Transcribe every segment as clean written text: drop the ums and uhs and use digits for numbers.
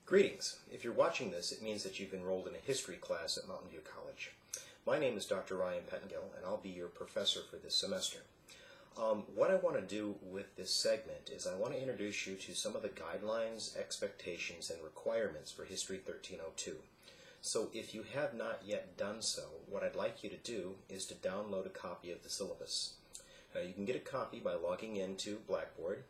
Greetings. If you're watching this, it means that you've enrolled in a history class at Mountain View College. My name is Dr. Ryan Pettengill, and I'll be your professor for this semester. What I want to do with this segment is I want to introduce you to some of the guidelines, expectations, and requirements for History 1302. So if you have not yet done so, what I'd like you to do is to download a copy of the syllabus. Now you can get a copy by logging into Blackboard.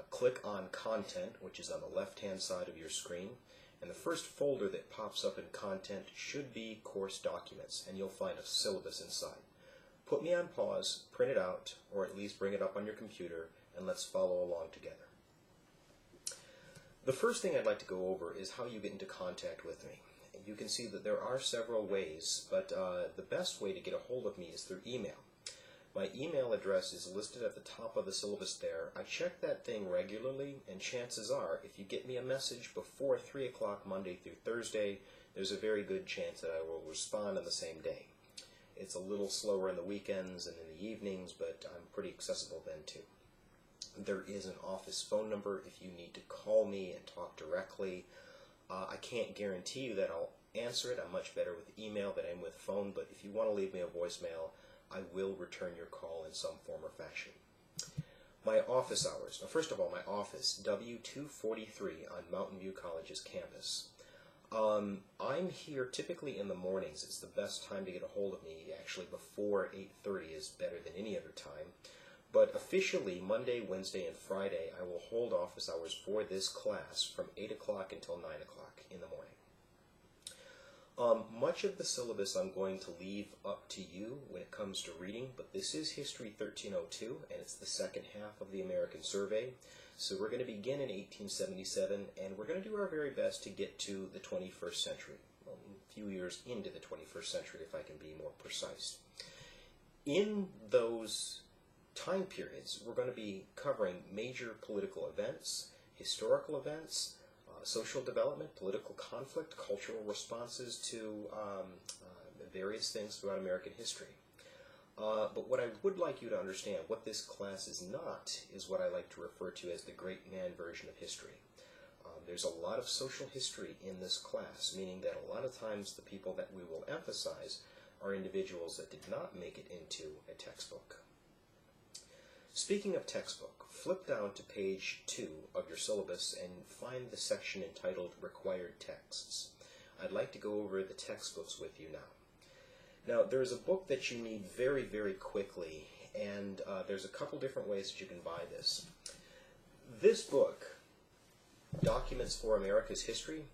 Click on Content, which is on the left-hand side of your screen, and the first folder that pops up in Content should be Course Documents, and you'll find a syllabus inside. Put me on pause, print it out, or at least bring it up on your computer, and let's follow along together. The first thing I'd like to go over is how you get into contact with me. You can see that there are several ways, but the best way to get a hold of me is through email. My email address is listed at the top of the syllabus there. I check that thing regularly, and chances are, if you get me a message before 3 o'clock Monday through Thursday, there's a very good chance that I will respond on the same day. It's a little slower on the weekends and in the evenings, but I'm pretty accessible then too. There is an office phone number if you need to call me and talk directly. I can't guarantee you that I'll answer it. I'm much better with email than I am with phone, but if you want to leave me a voicemail, I will return your call in some form or fashion. My office hours. Now, first of all, my office, W243 on Mountain View College's campus. I'm here typically in the mornings. It's the best time to get a hold of me. Actually, before 8:30 is better than any other time. But officially, Monday, Wednesday, and Friday, I will hold office hours for this class from 8 o'clock until 9 o'clock in the morning. Much of the syllabus I'm going to leave up to you when it comes to reading, but this is History 1302, and it's the second half of the American Survey. So we're going to begin in 1877, and we're going to do our very best to get to the 21st century, well, a few years into the 21st century, if I can be more precise. In those time periods, we're going to be covering major political events, historical events, social development, political conflict, cultural responses to various things throughout American history. But what I would like you to understand, what this class is not, is what I like to refer to as the great man version of history. There's a lot of social history in this class, meaning that a lot of times the people that we will emphasize are individuals that did not make it into a textbook. Speaking of textbook, flip down to page 2 of your syllabus and find the section entitled Required Texts. I'd like to go over the textbooks with you now. Now, there's a book that you need very, very quickly, and there's a couple different ways that you can buy this. This book, Documents for America's History,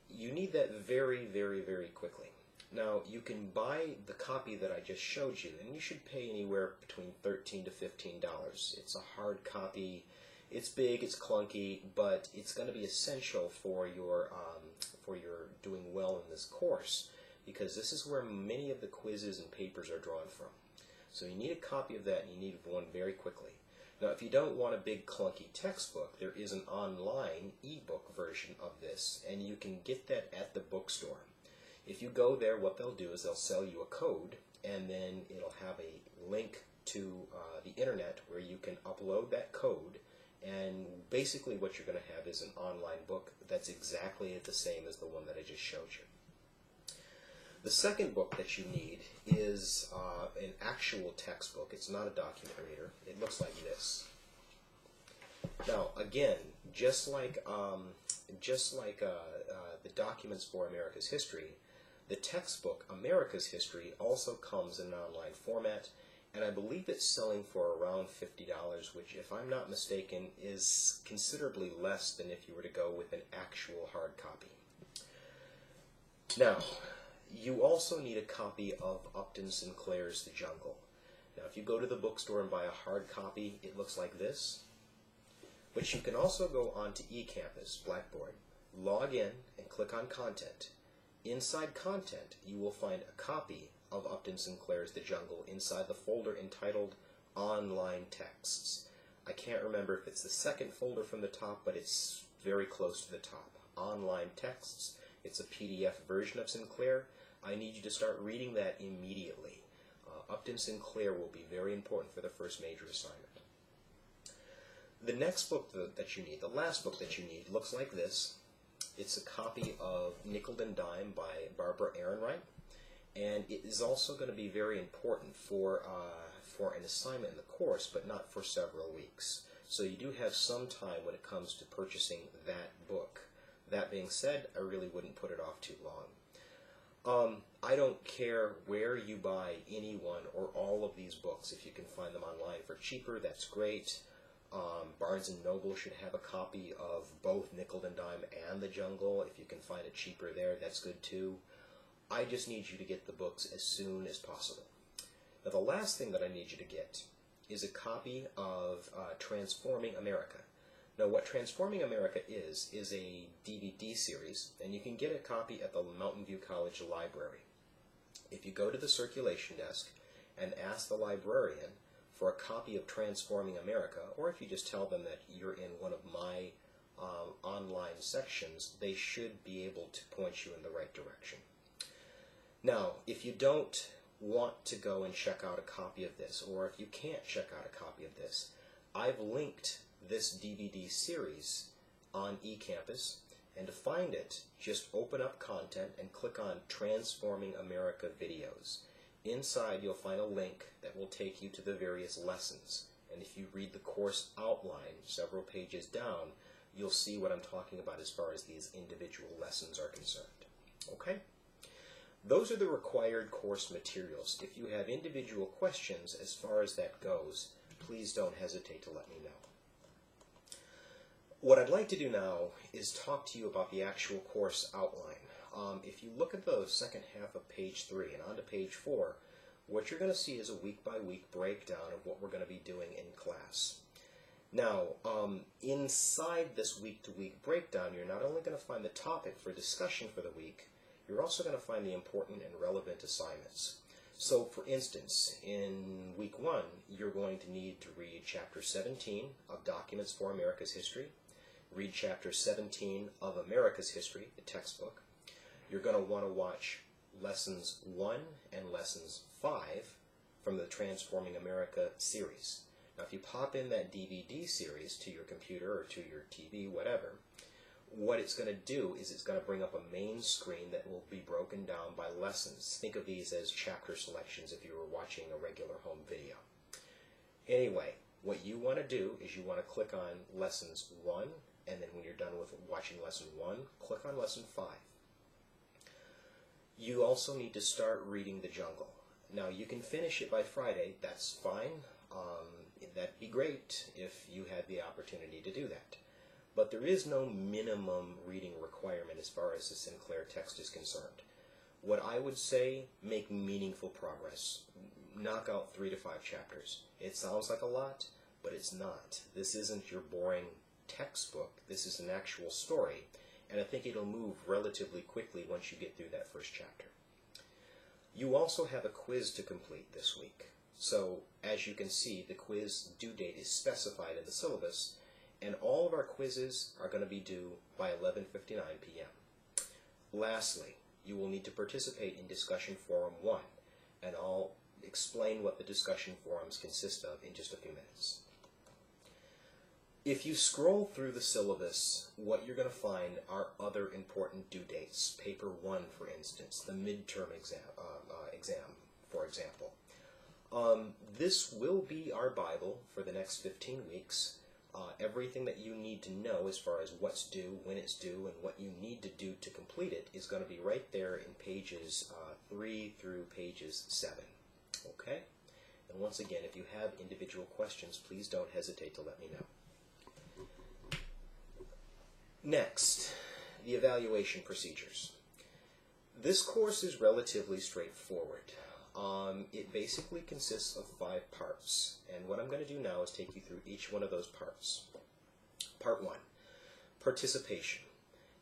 you need that very, very, very quickly. Now, you can buy the copy that I just showed you, and you should pay anywhere between $13 to $15. It's a hard copy. It's big, it's clunky, but it's going to be essential for your doing well in this course, because this is where many of the quizzes and papers are drawn from. So you need a copy of that, and you need one very quickly. Now, if you don't want a big clunky textbook, there is an online ebook version of this, and you can get that at the bookstore. If you go there, what they'll do is they'll sell you a code, and then it'll have a link to the internet where you can upload that code, and basically what you're going to have is an online book that's exactly the same as the one that I just showed you. The second book that you need is an actual textbook. It's not a document reader. It looks like this. Now, again, just like the Documents for America's History, the textbook, America's History, also comes in an online format, and I believe it's selling for around $50, which, if I'm not mistaken, is considerably less than if you were to go with an actual hard copy. Now, you also need a copy of Upton Sinclair's The Jungle. Now, if you go to the bookstore and buy a hard copy, it looks like this. But you can also go onto eCampus, Blackboard, log in, and click on Content. Inside Content, you will find a copy of Upton Sinclair's The Jungle inside the folder entitled Online Texts. I can't remember if it's the second folder from the top, but it's very close to the top. Online Texts. It's a PDF version of Sinclair. I need you to start reading that immediately. Upton Sinclair will be very important for the first major assignment. The next book that you need, the last book that you need, looks like this. It's a copy of Nickel and Dime by Barbara Ehrenreich, and it is also going to be very important for an assignment in the course, but not for several weeks. So you do have some time when it comes to purchasing that book. That being said, I really wouldn't put it off too long. I don't care where you buy any one or all of these books. If you can find them online for cheaper, that's great. Barnes & Noble should have a copy of both Nickel and Dime and The Jungle. If you can find it cheaper there, that's good too. I just need you to get the books as soon as possible. Now, the last thing that I need you to get is a copy of Transforming America. Now, what Transforming America is a DVD series, and you can get a copy at the Mountain View College Library. If you go to the circulation desk and ask the librarian for a copy of Transforming America, or if you just tell them that you're in one of my online sections, they should be able to point you in the right direction. Now, if you don't want to go and check out a copy of this, or if you can't check out a copy of this, I've linked this DVD series on eCampus, and to find it, just open up Content and click on Transforming America Videos. Inside, you'll find a link that will take you to the various lessons, and if you read the course outline several pages down, you'll see what I'm talking about as far as these individual lessons are concerned. Okay? Those are the required course materials. If you have individual questions as far as that goes, please don't hesitate to let me know. What I'd like to do now is talk to you about the actual course outline. If you look at the second half of page 3 and onto page 4, what you're going to see is a week-by-week breakdown of what we're going to be doing in class. Now, inside this week-to-week breakdown, you're not only going to find the topic for discussion for the week, you're also going to find the important and relevant assignments. So, for instance, in week 1, you're going to need to read Chapter 17 of Documents for America's History, read Chapter 17 of America's History, the textbook. You're going to want to watch Lessons 1 and Lessons 5 from the Transforming America series. Now, if you pop in that DVD series to your computer or to your TV, whatever, what it's going to do is it's going to bring up a main screen that will be broken down by lessons. Think of these as chapter selections if you were watching a regular home video. Anyway, what you want to do is you want to click on Lessons 1, and then when you're done with watching Lesson 1, click on Lesson 5. You also need to start reading The Jungle. Now, you can finish it by Friday. That's fine. That'd be great if you had the opportunity to do that. But there is no minimum reading requirement as far as the Sinclair text is concerned. What I would say, make meaningful progress. Knock out 3 to 5 chapters. It sounds like a lot, but it's not. This isn't your boring textbook. This is an actual story, and I think it'll move relatively quickly once you get through that first chapter. You also have a quiz to complete this week. So, as you can see, the quiz due date is specified in the syllabus, and all of our quizzes are going to be due by 11:59 p.m. Lastly, you will need to participate in Discussion Forum 1, and I'll explain what the discussion forums consist of in just a few minutes. If you scroll through the syllabus, what you're going to find are other important due dates. Paper 1, for instance, the midterm exam, for example. This will be our Bible for the next 15 weeks. Everything that you need to know as far as what's due, when it's due, and what you need to do to complete it is going to be right there in pages 3 through pages 7. Okay? And once again, if you have individual questions, please don't hesitate to let me know. Next, the evaluation procedures. This course is relatively straightforward. It basically consists of 5 parts, and what I'm going to do now is take you through each one of those parts. Part 1, participation.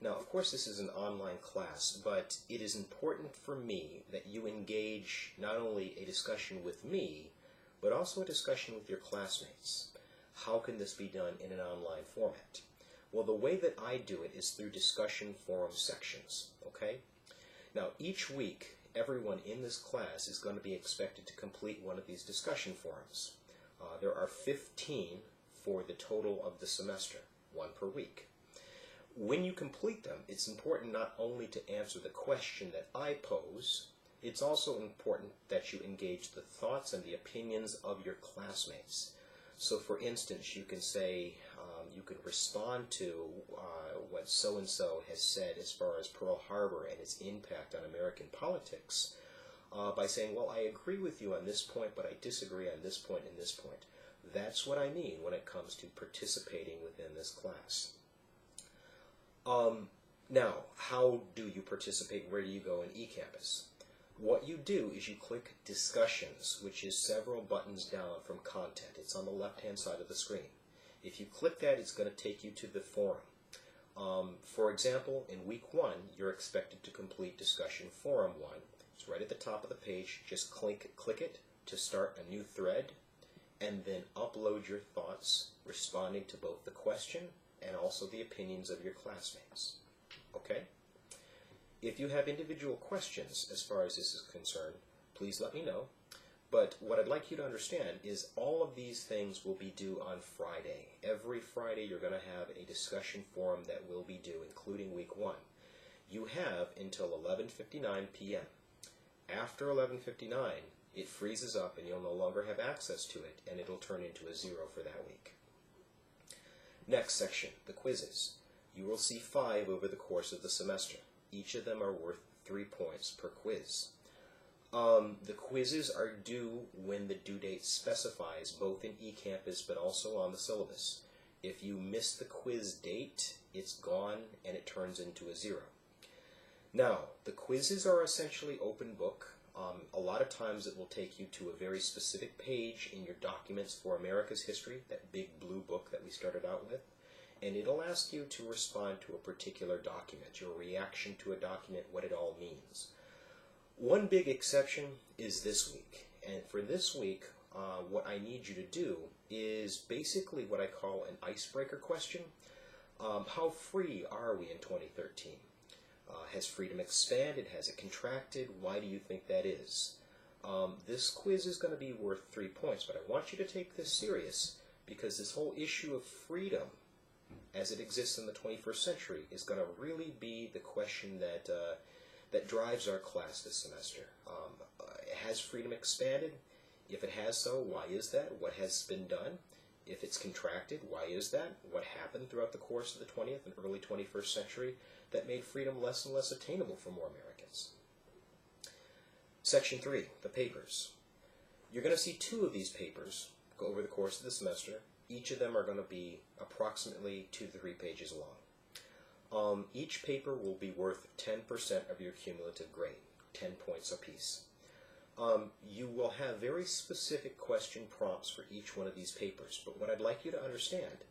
Now, of course, this is an online class, but it is important for me that you engage not only a discussion with me, but also a discussion with your classmates. How can this be done in an online format? Well, the way that I do it is through discussion forum sections, okay? Now, each week, everyone in this class is going to be expected to complete one of these discussion forums. There are 15 for the total of the semester, 1 per week. When you complete them, it's important not only to answer the question that I pose, it's also important that you engage the thoughts and the opinions of your classmates. So for instance, you can say, you can respond to what so-and-so has said as far as Pearl Harbor and its impact on American politics by saying, well, I agree with you on this point, but I disagree on this point and this point. That's what I mean when it comes to participating within this class. Now, how do you participate? Where do you go in eCampus? What you do is you click Discussions, which is several buttons down from Content. It's on the left-hand side of the screen. If you click that, it's going to take you to the forum. For example, in week 1, you're expected to complete Discussion Forum 1. It's right at the top of the page. Just click it to start a new thread, and then upload your thoughts, responding to both the question and also the opinions of your classmates. Okay? If you have individual questions as far as this is concerned, please let me know. But what I'd like you to understand is all of these things will be due on Friday. Every Friday you're going to have a discussion forum that will be due, including week 1. You have until 11:59 p.m. After 11:59, it freezes up and you'll no longer have access to it, and it'll turn into a 0 for that week. Next section, the quizzes. You will see 5 over the course of the semester. Each of them are worth 3 points per quiz. The quizzes are due when the due date specifies, both in eCampus but also on the syllabus. If you miss the quiz date, it's gone and it turns into a 0. Now, the quizzes are essentially open book. A lot of times it will take you to a very specific page in your documents for America's history, that big blue book that we started out with, and it'll ask you to respond to a particular document, your reaction to a document, what it all means. One big exception is this week, and for this week, what I need you to do is basically what I call an icebreaker question. How free are we in 2013? Has freedom expanded? Has it contracted? Why do you think that is? This quiz is going to be worth 3 points, but I want you to take this serious because this whole issue of freedom as it exists in the 21st century is going to really be the question that that drives our class this semester. Has freedom expanded? If it has so, why is that? What has been done? If it's contracted, why is that? What happened throughout the course of the 20th and early 21st century that made freedom less and less attainable for more Americans? Section 3, the papers. You're going to see 2 of these papers go over the course of the semester. Each of them are going to be approximately 2 to 3 pages long. Each paper will be worth 10% of your cumulative grade, 10 points apiece. You will have very specific question prompts for each one of these papers, but what I'd like you to understand,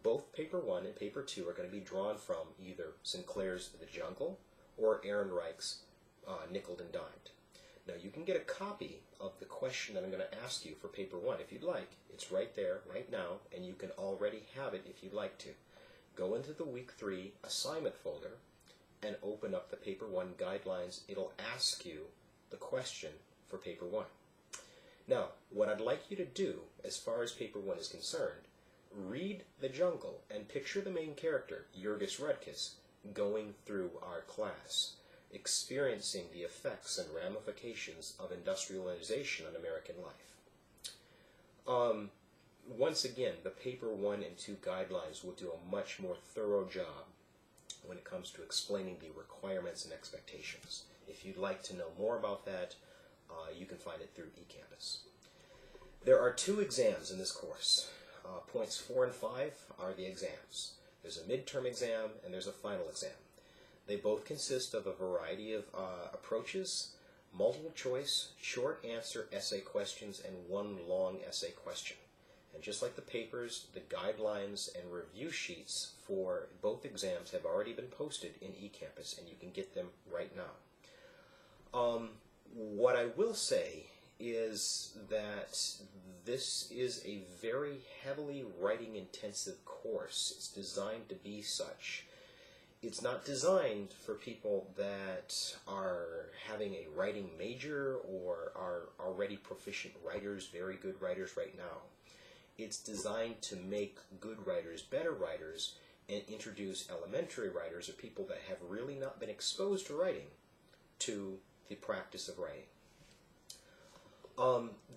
both paper 1 and paper 2 are going to be drawn from either Sinclair's The Jungle or Ehrenreich's Nickel and Dimed. Now you can get a copy of the question that I'm going to ask you for paper 1 if you'd like. It's right there, right now, and you can already have it if you'd like to. Go into the week 3 assignment folder and open up the paper 1 guidelines. It'll ask you the question for paper 1. Now, what I'd like you to do as far as paper 1 is concerned, read The Jungle and picture the main character, Jurgis Rudkis, going through our class, experiencing the effects and ramifications of industrialization on American life. Once again, the paper 1 and 2 guidelines will do a much more thorough job when it comes to explaining the requirements and expectations. If you'd like to know more about that, you can find it through eCampus. There are 2 exams in this course. Points 4 and 5 are the exams. There's a midterm exam and there's a final exam. They both consist of a variety of approaches, multiple choice, short answer essay questions, and 1 long essay question. And just like the papers, the guidelines and review sheets for both exams have already been posted in eCampus, and you can get them right now. What I will say is that this is a very heavily writing-intensive course. It's designed to be such. It's not designed for people that are having a writing major or are already proficient writers, very good writers right now. It's designed to make good writers better writers and introduce elementary writers, or people that have really not been exposed to writing, to the practice of writing.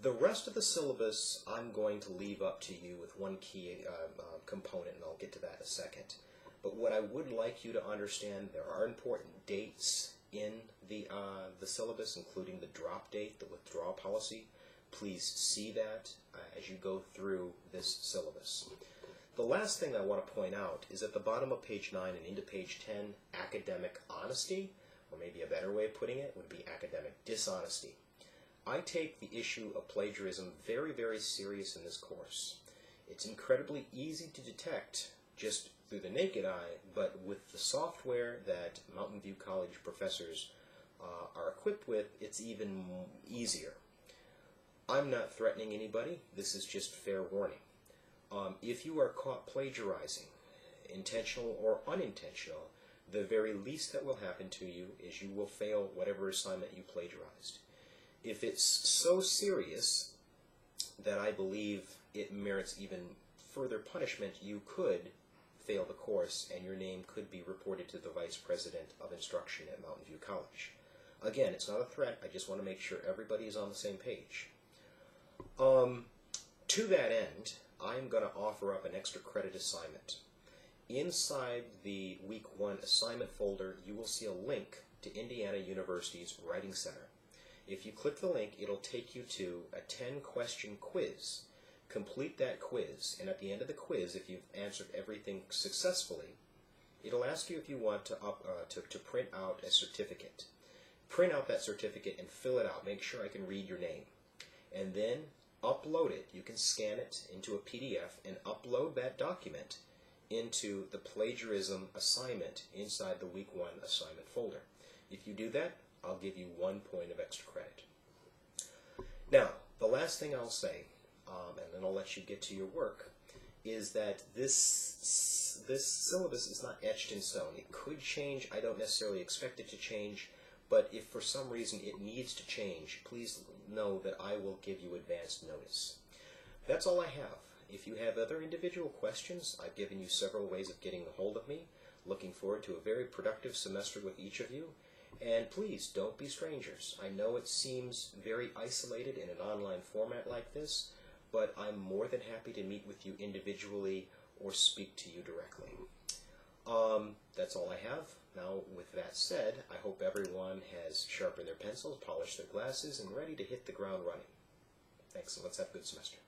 The rest of the syllabus I'm going to leave up to you with one key component, and I'll get to that in a second. But what I would like you to understand, there are important dates in the syllabus, including the drop date, the withdrawal policy. Please see that as you go through this syllabus. The last thing I want to point out is at the bottom of page 9 and into page 10, academic honesty, or maybe a better way of putting it would be academic dishonesty. I take the issue of plagiarism very, very serious in this course. It's incredibly easy to detect just through the naked eye, but with the software that Mountain View College professors are equipped with, it's even easier. I'm not threatening anybody. This is just fair warning. If you are caught plagiarizing, intentional or unintentional, the very least that will happen to you is you will fail whatever assignment you plagiarized. If it's so serious that I believe it merits even further punishment, you could fail the course and your name could be reported to the Vice President of Instruction at Mountain View College. Again, it's not a threat. I just want to make sure everybody is on the same page. To that end, I'm going to offer up an extra credit assignment. Inside the Week 1 assignment folder, you will see a link to Indiana University's Writing Center. If you click the link, it'll take you to a 10-question quiz. Complete that quiz, and at the end of the quiz, if you've answered everything successfully, it'll ask you if you want to print out a certificate. Print out that certificate and fill it out. Make sure I can read your name. And then upload it. You can scan it into a PDF and upload that document into the plagiarism assignment inside the Week 1 assignment folder. If you do that, I'll give you 1 point of extra credit. Now, the last thing I'll say, and then I'll let you get to your work, is that this syllabus is not etched in stone. It could change. I don't necessarily expect it to change, but if for some reason it needs to change, please know that I will give you advance notice. That's all I have. If you have other individual questions, I've given you several ways of getting a hold of me. Looking forward to a very productive semester with each of you. And please, don't be strangers. I know it seems very isolated in an online format like this, but I'm more than happy to meet with you individually or speak to you directly. That's all I have. Now, with that said, I hope everyone has sharpened their pencils, polished their glasses, and ready to hit the ground running. Thanks, and let's have a good semester.